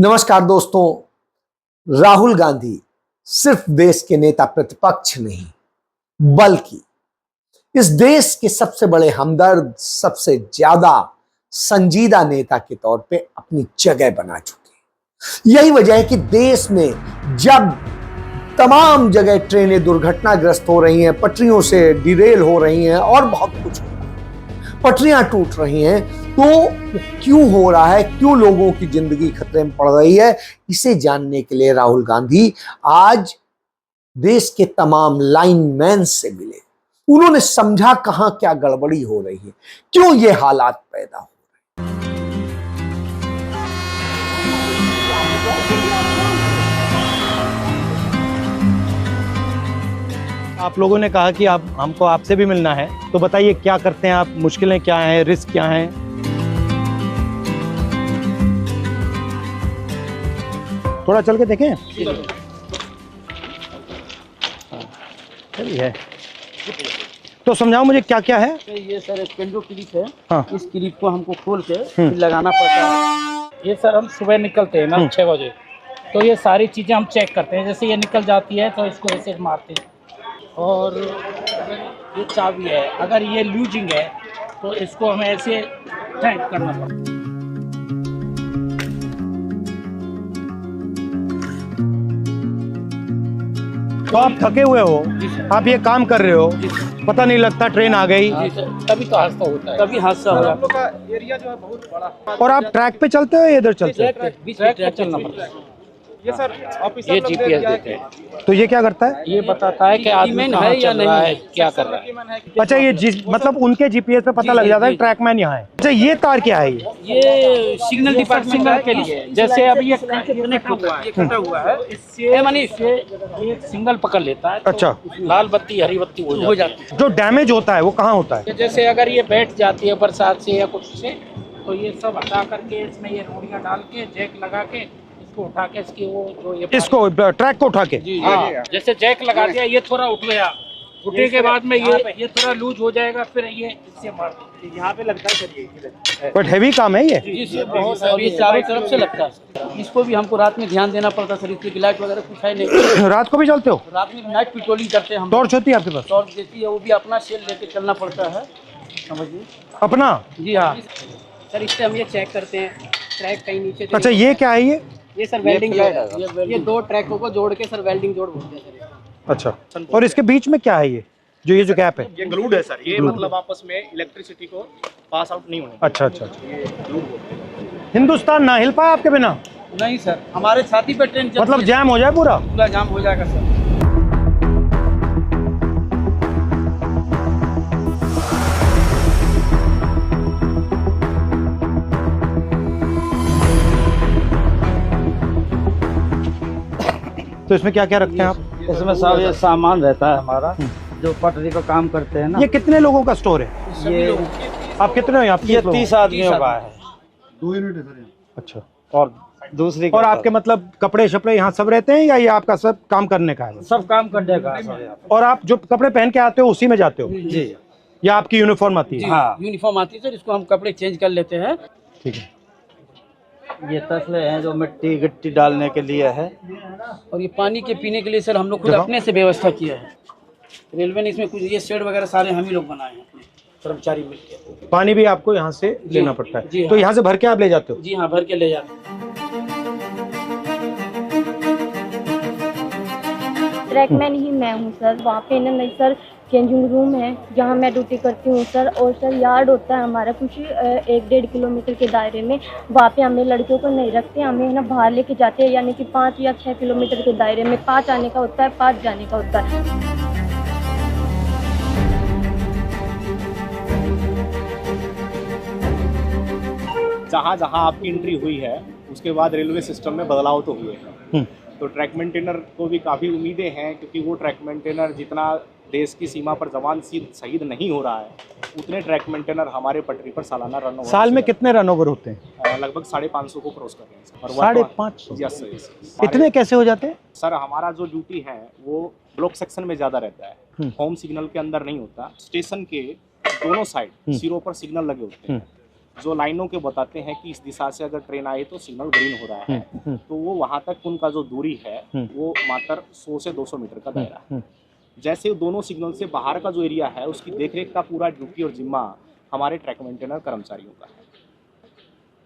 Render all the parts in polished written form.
नमस्कार दोस्तों, राहुल गांधी सिर्फ देश के नेता प्रतिपक्ष नहीं बल्कि इस देश के सबसे बड़े हमदर्द, सबसे ज्यादा संजीदा नेता के तौर पे अपनी जगह बना चुके हैं। यही वजह है कि देश में जब तमाम जगह ट्रेनें दुर्घटनाग्रस्त हो रही हैं, पटरियों से डिरेल हो रही हैं और बहुत कुछ हो रहा है, पटरियां टूट रही हैं, तो क्यों हो रहा है, क्यों लोगों की जिंदगी खतरे में पड़ रही है, इसे जानने के लिए राहुल गांधी आज देश के तमाम लाइनमैन से मिले। उन्होंने समझा कहां क्या गड़बड़ी हो रही है, क्यों ये हालात पैदा हो रहे हैं। आप लोगों ने कहा कि आप हमको आपसे भी मिलना है, तो बताइए क्या करते हैं आप, मुश्किलें क्या हैं, रिस्क क्या हैं? थोड़ा चल के देखें। चलिए, तो समझाओ मुझे क्या क्या है। ये सर एक पेंडो क्लिप है। हाँ। इस क्लिप को हमको खोल के फिर लगाना पड़ता है। ये सर हम सुबह निकलते हैं ना 6 बजे, तो ये सारी चीज़ें हम चेक करते हैं। जैसे ये निकल जाती है तो इसको ऐसे मारते हैं, और ये चाबी है, अगर ये लूजिंग है तो इसको हमें ऐसे टाइट करना पड़ता है। तो आप थके हुए हो, आप ये काम कर रहे हो, पता नहीं लगता ट्रेन आ गई, तभी तो हादसा होता है, तभी हादसा हो जाता है। एरिया जो है बहुत बड़ा। और आप ट्रैक पे चलते हो या इधर चलते हो? ट्रैक चलना पड़ता है। ये सर ऑफिसर ये लोग GPS दिया है देते हैं। तो ये क्या करता है? ये बताता है कि आदमी कहाँ चल रहा है, क्या कर रहा है। अच्छा, ये मतलब उनके जीपीएस पे पता लग जाता है ट्रैकमैन यहाँ है। अच्छा, ये तार क्या है? ये सिग्नल डिपार्टमेंट के लिए, जैसे अभी ये कनेक्ट हुआ है, इससे मानी ये सिग्नल पकड़ लेता है। अच्छा, लाल बत्ती हरी बत्ती हो जाती है। जो डैमेज होता है वो कहाँ होता है? जैसे अगर ये बैठ जाती है बरसात से या कुछ से, तो ये सब हटा करके इसमें ये रोड़ियाँ डाल के जैक लगा के इसको उठा के इसकी वो जो ये इसको ट्रैक को उठा के, हाँ, जैसे जैक लगा दिया, ये थोड़ा उठ गया, उठने के बाद में ये थोड़ा लूज हो जाएगा, फिर ये इससे मार देते। यहाँ पे लगता है सर, ये बट हैवी काम है ये। इससे बहुत, और ये चारों तरफ से लगता है। इसको भी हमको रात में ध्यान देना पड़ता है सर, इसकी लाइट वगैरह कुछ है नहीं। रात को भी चलते हो? रात में नाइट पेट्रोलिंग करते हैं हम। टॉर्च होती है आपके पास? टॉर्च देती है, वो भी अपना सेल लेके चलना पड़ता है, समझिए। अपना? जी हाँ सर, इससे हम ये चेक करते हैं ट्रैक कहीं नीचे। अच्छा, ये क्या है? ये सर वेल्डिंग है। ये दो ट्रैकों को जोड़ के सर वेल्डिंग जोड़ बोलते हैं सर। अच्छा, और इसके बीच में क्या है ये जो गैप है? ये ग्लूड है सर, ये मतलब आपस में इलेक्ट्रिसिटी को पास आउट नहीं होने। अच्छा अच्छा, हिंदुस्तान ना हिल पाया आपके बिना? नहीं सर, हमारे छाती पे ट्रेन मतलब जैम हो जाए, पूरा जाम हो जाएगा सर। तो इसमें क्या क्या रखते हैं आप? इसमें सब ये सामान रहता है हमारा, जो पटरी का काम करते हैं ना। ये कितने लोगों का स्टोर है? ये आप कितने हो यहाँ? ये 30 आदमियों का है। 2 यूनिट है सर। अच्छा, और दूसरी और आपके मतलब कपड़े शपड़े यहाँ सब रहते हैं या ये आपका सब काम करने का है? सब काम करने का है। और आप जो कपड़े पहन के आते हो उसी में जाते हो जी, या आपकी यूनिफॉर्म आती है? हाँ यूनिफॉर्म आती है सर, इसको हम कपड़े चेंज कर लेते हैं। ठीक है। ये तसले हैं जो मिट्टी गिट्टी डालने के लिए है, और ये पानी के पीने के लिए सर हम लोग खुद अपने से व्यवस्था किया है। रेलवे ने इसमें कुछ ये शेड वगैरह सारे हम ही लोग बनाए हैं, अपने कर्मचारी मिलकर। पानी भी आपको यहाँ से लेना पड़ता है? जी तो यहाँ से भर के आप ले जाते हो? जी हाँ, भर के ले जाते हैं। ट्रैकमैन ही मैं हूँ सर। वहाँ पे ना नहीं सर, चेंजिंग रूम है जहाँ मैं ड्यूटी करती हूँ सर, और सर यार्ड होता है हमारा कुछ 1-1.5 किलोमीटर के दायरे में। वहाँ पे हमें लड़कियों को नहीं रखते, हमें ना बाहर लेके जाते हैं, यानी कि 5 या 6 किलोमीटर के दायरे में 5 आने का होता है, 5 जाने का होता है। जहाँ जहाँ आपकी एंट्री हुई है उसके बाद रेलवे सिस्टम में बदलाव तो हुए हैं। तो ट्रैक मेंटेनर को भी काफ़ी उम्मीदें हैं, क्योंकि वो ट्रैक मेंटेनर जितना देश की सीमा पर जवान शहीद नहीं हो रहा है, उतने ट्रैक मेंटेनर हमारे पटरी पर सालाना रन ओवर। साल में कितने रन ओवर होते हैं? लगभग 550 को क्रॉस कर रहे हैं सर। 550? Yes sir. इतने कैसे हो जाते हैं सर? हमारा जो ड्यूटी है वो ब्लॉक सेक्शन में ज़्यादा रहता है, होम सिग्नल के अंदर नहीं होता। स्टेशन के दोनों साइड सिरों पर सिग्नल लगे होते हैं, जो लाइनों के बताते हैं कि इस दिशा से अगर ट्रेन आए तो सिग्नल ग्रीन हो रहा है, तो वो वहाँ तक उनका जो दूरी है वो मात्र 100 से 200 मीटर का दायरा है। जैसे दोनों सिग्नल से बाहर का जो एरिया है उसकी देखरेख का पूरा ड्यूटी और जिम्मा हमारे ट्रैक मेंटेनर कर्मचारियों का है।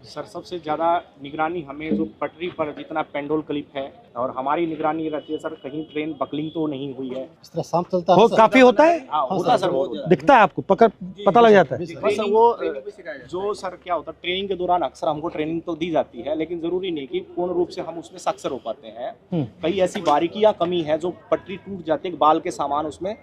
सर सबसे ज़्यादा निगरानी हमें जो पटरी पर जितना पेंडोल क्लिप है और हमारी निगरानी रहती है सर, कहीं ट्रेन बकलिंग तो नहीं हुई है। इस तरह शाम चलता है वो काफी होता है, हाँ होता है सर, बहुत होता है। दिखता है आपको, पता लग जाता है। बस वो जो सर क्या होता है ट्रेनिंग के दौरान अक्सर हमको ट्रेनिंग तो दी जाती है, लेकिन जरूरी नहीं कि पूर्ण रूप से हम उसमें सक्सेस हो पाते हैं। कई ऐसी बारीकियां कमी है जो पटरी टूट जाती है, बाल के सामान उसमें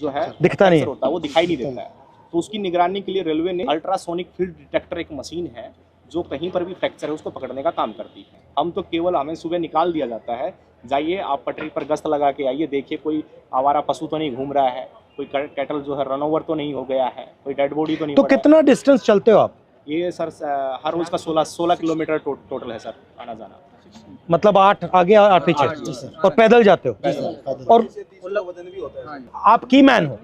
जो है दिखता नहीं होता है, वो दिखाई नहीं देता है। तो उसकी निगरानी के लिए रेलवे ने अल्ट्रासोनिक फील्ड डिटेक्टर एक मशीन है जो कहीं पर भी फ्रैक्चर है उसको पकड़ने का काम करती है। हम तो केवल हमें सुबह निकाल दिया जाता है, जाइए आप पटरी पर गश्त लगा के आइए, देखिए कोई आवारा पशु तो नहीं घूम रहा है, कोई कैटल जो है रन ओवर तो नहीं हो गया है, कोई डेड बॉडी तो नहीं तो पड़ा है। कितना डिस्टेंस चलते हो आप? ये सर हर रोज का 16 किलोमीटर टोटल है सर आना जाना। मतलब 8 आगे 8 पीछे, और पैदल जाते हो? और आप की मैन हो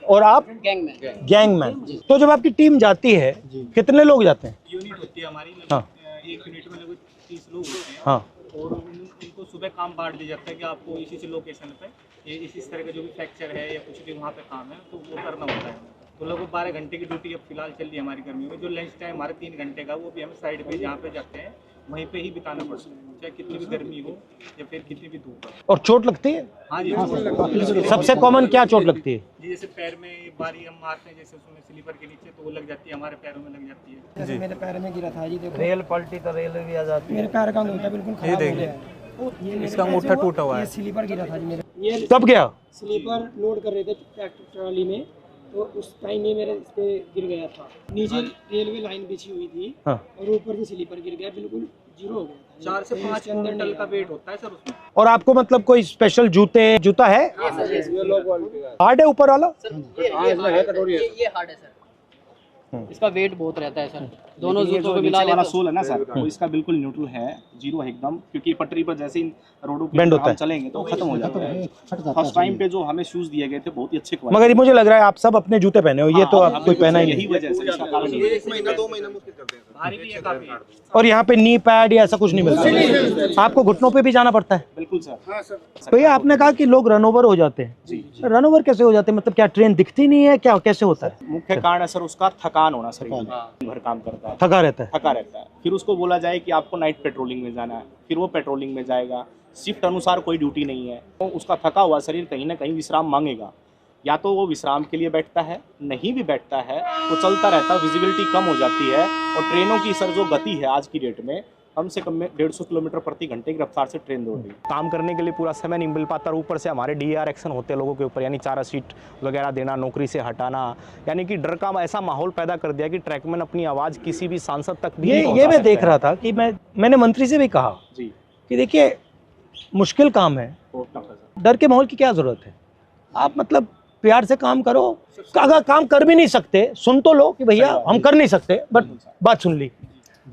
और आप गैंगमैन। तो जब आपकी टीम जाती है कितने लोग जाते हैं? यूनिट होती है हमारी, हाँ एक यूनिट में लगभग 30 लोग होते हैं। हाँ और इनको सुबह काम बांट दिया जाता है कि आपको इसी लोकेशन पे ये इस तरह का जो भी फ्रैक्चर है या कुछ भी वहाँ पे काम है तो वो करना होता है। तो लगभग 12 घंटे की ड्यूटी अब फिलहाल चल रही है हमारी कर्मियों में। जो लंच टाइम हमारा 3 घंटे का वो भी हमें साइड पे जहाँ पे जाते हैं वहीं पे ही बिताना पड़ता है, चाहे कितनी भी गर्मी हो या फिर कितनी भी धूप हो। और चोट लगती है? हाँ जी, सबसे कॉमन क्या चोट लगती है? जी जैसे पैर में बारी हम मारते हैं जैसे उसमें स्लीपर के नीचे तो वो लग जाती है, हमारे पैरों में लग जाती है। जैसे मेरे पैर में गिरा था जी, देखो रेल पलटी तो रेल भी आ जाती है। मेरे पैर का अंगूठा बिल्कुल खराब हो गया है। ये इसका अंगूठा टूटा हुआ है। ये स्लीपर गिरा था जी मेरे। ये कब गया? स्लीपर लोड कर रहे थे ट्रैक्टर ट्रॉली में, तो उस टाइम ये मेरे इस पे गिर गया था। नीचे रेलवे लाइन बिछी हुई थी और ऊपर से स्लीपर गिर गया, बिल्कुल जीरो हो गया था। 4 से 5 क्विंटल का वेट होता है सर उसमें। और आपको मतलब कोई स्पेशल जूता है? हार्ड है ऊपर वाला? ये हार्ड है सर, इसका वेट बहुत रहता है सर। दोनों जूतों को मिला वाला सोल है ना सर, वो इसका बिल्कुल न्यूट्रल है, जीरो है एकदम, क्योंकि पटरी पर जैसे इन रोडों पे बेंड होता है, चलेंगे तो खत्म हो जाता है। फर्स्ट टाइम पे जो हमें शूज दिए गए थे बहुत ही अच्छे क्वालिटी। मगर ये मुझे लग रहा है आप सब अपने जूते पहने हो, ये तो आप कोई पहना ही यही नहीं। वजह से इसका कारण है। 1 महीना 2 महीना मुश्किल चलते हैं, भारी भी है काफी। और यहाँ पे नी पैड या ऐसा कुछ नहीं मिलता? आपको घुटनों पे भी जाना पड़ता है? बिल्कुल सर। तो ये आपने कहा कि लोग रन ओवर हो जाते हैं, रन ओवर कैसे हो जाते हैं? मतलब क्या ट्रेन दिखती नहीं है, क्या कैसे होता है? मुख्य कारण है सर उसका थकान होना, शरीर में भर काम करता है, थका रहता है। फिर उसको बोला जाए कि आपको नाइट पेट्रोलिंग में जाना है, फिर वो पेट्रोलिंग में जाएगा, शिफ्ट अनुसार कोई ड्यूटी नहीं है, तो उसका थका हुआ शरीर कहीं ना कहीं विश्राम मांगेगा। या तो वो विश्राम के लिए बैठता है, नहीं भी बैठता है तो चलता रहता है, विजिबिलिटी कम हो जाती है। और ट्रेनों की सर जो गति है आज की डेट में कम से कम में 150 किलोमीटर प्रति घंटे की रफ्तार से ट्रेन दौड़ रही है। काम करने के लिए पूरा समय नहीं मिल पाता, और ऊपर से हमारे DAR एक्शन होते हैं लोगों के ऊपर, यानी 4 सीट वगैरह देना, नौकरी से हटाना, यानी कि डर का ऐसा माहौल पैदा कर दिया कि ट्रैकमैन अपनी आवाज़ किसी भी सांसद तक भी ये मैं देख रहा था कि मैंने मंत्री से भी कहा जी कि देखिए मुश्किल काम है, डर के माहौल की क्या जरूरत है? आप मतलब प्यार से काम करो, अगर काम कर भी नहीं सकते सुन तो लो कि भैया हम कर नहीं सकते, बट बात सुन ली।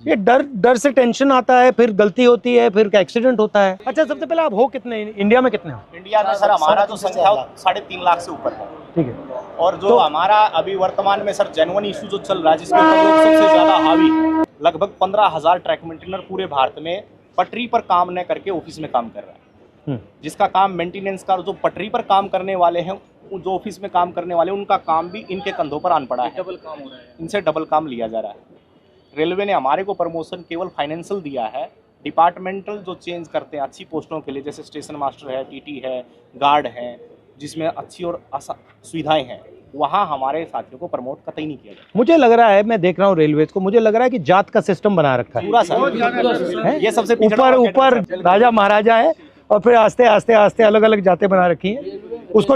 ये डर से टेंशन आता है, फिर गलती होती है, फिर एक्सीडेंट होता है। अच्छा, सबसे पहले आप हो कितने इंडिया में? कितने हो इंडिया में? सर हमारा जो संख्या है 3.5 लाख से ऊपर है। ठीक है। और जो हमारा अभी वर्तमान में सर जेन्युइन इशू जो चल रहा है, जिसके ऊपर लोग सबसे ज्यादा हावी, लगभग 15,000 ट्रैक मेंटेनर पूरे भारत में पटरी पर काम न करके ऑफिस में काम कर रहा है, जिसका काम मेंटेनेंस का, जो पटरी पर काम करने वाले हैं, जो ऑफिस में काम करने वाले, उनका काम भी इनके कंधों पर आन पड़ा है, डबल काम हो रहा है, इनसे डबल काम लिया जा रहा है। रेलवे ने हमारे को प्रमोशन केवल फाइनेंशियल दिया है, डिपार्टमेंटल जो चेंज करते हैं अच्छी पोस्टों के लिए, जैसे स्टेशन मास्टर है, TT है, गार्ड है, जिसमें अच्छी और सुविधाएं हैं, वहाँ हमारे साथियों को प्रमोट कतई नहीं किया जाता। मुझे लग रहा है, मैं देख रहा हूँ रेलवेज को, मुझे लग रहा है कि जात का सिस्टम बना रखा है पूरा सर, ये सबसे ऊपर राजा महाराजा है और फिर आस्ते आस्ते आस्ते अलग अलग जातें बना रखी हैं। उसका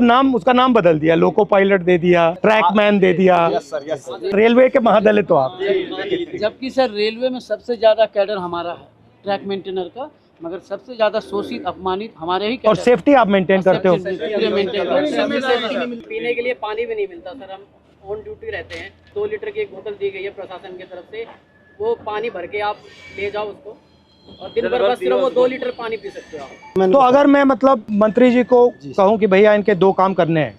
नाम बदल दिया, लोको पायलट दे दिया, ट्रैकमैन दे दिया। रेलवे के महादलित हो आप। जबकि सर रेलवे में सबसे ज्यादा कैडर हमारा है ट्रैक मेंटेनर का, मगर सबसे ज्यादा शोषित अपमानित हमारे ही। और सेफ्टी आप मेंटेन करते हो? पीने के लिए पानी भी नहीं मिलता सर, हम ऑन ड्यूटी रहते हैं। 2 लीटर की एक बोतल दी गई है प्रशासन की तरफ से, वो पानी भर के आप ले जाओ उसको, और दिन भर बस सिर्फ वो 2 लीटर पानी पी सकते हो आप। तो अगर मैं मतलब मंत्री जी को कहूँ कि भैया इनके 2 काम करने हैं,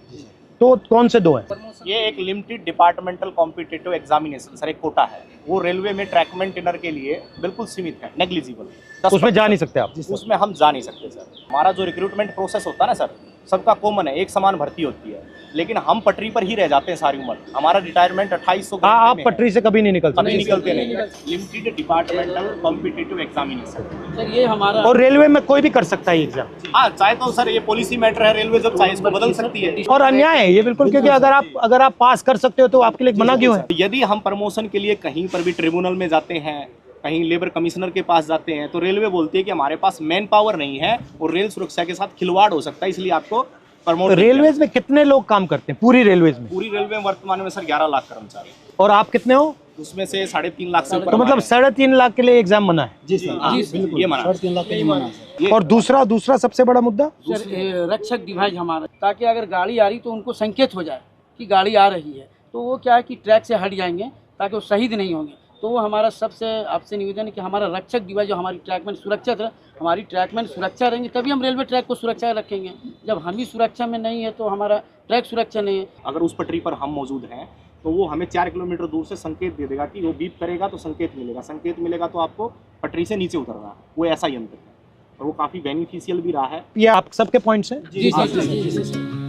तो कौन से 2 हैं? ये एक limited departmental competitive examination sir, एक कोटा है, वो रेलवे में ट्रैक मेंटेनर के लिए बिल्कुल सीमित है, नेग्लिजिबल। उसमें जा नहीं सकते आप? उसमें हम जा नहीं सकते सर। हमारा जो रिक्रूटमेंट प्रोसेस होता है ना सर, सबका कॉमन है, एक समान भर्ती होती है, लेकिन हम पटरी पर ही रह जाते हैं सारी उम्र। हमारा रिटायरमेंट 2800। आप पटरी से कभी नहीं निकलते? कभी निकलते नहीं। Limited departmental competitive examination sir ये हमारा और रेलवे में कोई भी कर सकता है एग्जाम? हाँ, चाहे तो सर ये पॉलिसी मैटर है, रेलवे जब चाहे इसको बदल सकती है। और अन्याय है ये बिल्कुल, क्योंकि अगर आप पास कर सकते हो तो आपके लिए मना क्यों है? यदि हम प्रमोशन के लिए कहीं पर भी ट्रिब्यूनल में जाते हैं, कहीं लेबर कमिश्नर के पास जाते हैं, तो रेलवे बोलती है कि हमारे पास मैन पावर नहीं है और रेल सुरक्षा के साथ खिलवाड़ हो सकता है, इसलिए आपको प्रमोट। रेलवेज में कितने लोग काम करते हैं पूरी रेलवेज में? पूरी रेलवे में वर्तमान में सर 11 लाख कर्मचारी। और आप कितने हो? उसमें से 3.5 लाख से ऊपर। तो मतलब 3.5 लाख के लिए एग्जाम मना है? जी सर, ये मना। 3.5 लाख का मना। और दूसरा सबसे बड़ा मुद्दा सर रक्षक डिवाइस हमारा, ताकि अगर गाड़ी आ रही तो उनको संकेत हो जाए कि गाड़ी आ रही है, तो वो क्या है कि ट्रैक से हट जाएंगे ताकि वो शहीद नहीं होंगे। तो वो हमारा सबसे आपसे निवेदन है कि हमारा रक्षक डिवाइस जो हमारी ट्रैकमेंट सुरक्षित है, हमारी ट्रैकमेंट सुरक्षा रहेंगे तभी हम रेलवे ट्रैक को सुरक्षा रखेंगे। जब हम ही सुरक्षा में नहीं है तो हमारा ट्रैक सुरक्षा नहीं है। अगर उस पटरी पर हम मौजूद हैं तो वो हमें 4 किलोमीटर दूर से संकेत दे देगा कि वो बीप करेगा तो संकेत मिलेगा, संकेत मिलेगा तो आपको पटरी से नीचे उतरना है। वो ऐसा यंत्र है और वो काफ़ी बेनिफिशियल भी रहा है। ये आप सबके पॉइंट्स हैं? जी सर।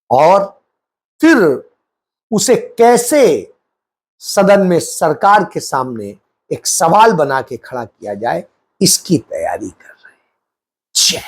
और फिर उसे कैसे सदन में सरकार के सामने एक सवाल बना के खड़ा किया जाए, इसकी तैयारी कर रहे हैं। जय